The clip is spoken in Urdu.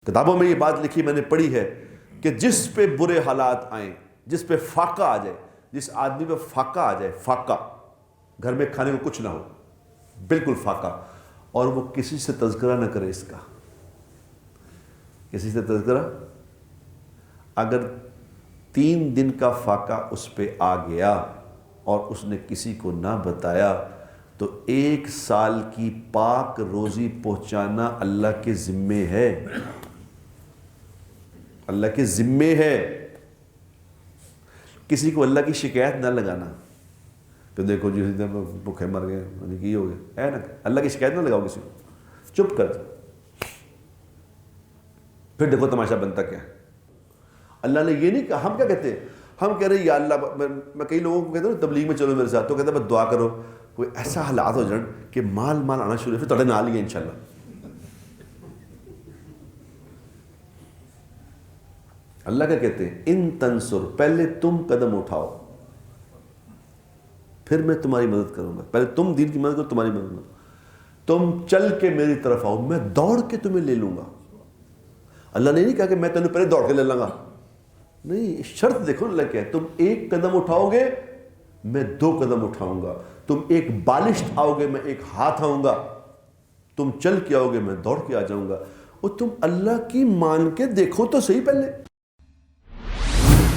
کتابوں میں یہ بات لکھی میں نے پڑھی ہے کہ جس پہ برے حالات آئیں، جس پہ فاقہ آ جائے، جس آدمی پہ فاقہ آ جائے، فاقہ، گھر میں کھانے کو کچھ نہ ہو، بالکل فاقہ، اور وہ کسی سے تذکرہ نہ کرے اس کا، کسی سے تذکرہ، اگر 3 دن کا فاقہ اس پہ آ گیا اور اس نے کسی کو نہ بتایا تو 1 سال کی پاک روزی پہنچانا اللہ کے ذمے ہے، اللہ کے ذمے ہے۔ کسی کو اللہ کی شکایت نہ لگانا کہ دیکھو جس دن بھوکے مر گئے، یہ ہو گیا، اے نا، اللہ کی شکایت نہ لگاؤ کسی کو، چپ کر جاؤ، پھر دیکھو تماشا بنتا کیا ہے۔ اللہ نے یہ نہیں کہا، ہم کیا کہتے ہیں، ہم کہہ رہے ہیں یا اللہ، میں کئی لوگوں کو کہتا ہوں تبلیغ میں چلو میرے ساتھ، تو کہتا ہے بس دعا کرو کوئی ایسا حالات ہو جائیں کہ مال آنا شروع پھر تڑے نال ہی ہے انشاءاللہ۔ اللہ کیا کہتے ہیں، ان تنصر، پہلے تم قدم اٹھاؤ پھر میں تمہاری مدد کروں گا، پہلے تم دین کی مدد کرو، تمہاری مدد کروں، تم چل کے میری طرف آؤ، میں دوڑ کے تمہیں لے لوں گا۔ اللہ نے نہیں کہا کہ میں تمہیں پہلے دوڑ کے لے لوں گا، نہیں، شرط دیکھو اللہ کیا ہے، تم 1 قدم اٹھاؤ گے میں 2 قدم اٹھاؤں گا، تم 1 بالشت آؤ گے میں 1 ہاتھ آؤں گا، تم چل کے آؤ گے میں دوڑ کے آ جاؤں گا۔ اور تم اللہ کی مان کے دیکھو تو صحیح پہلے۔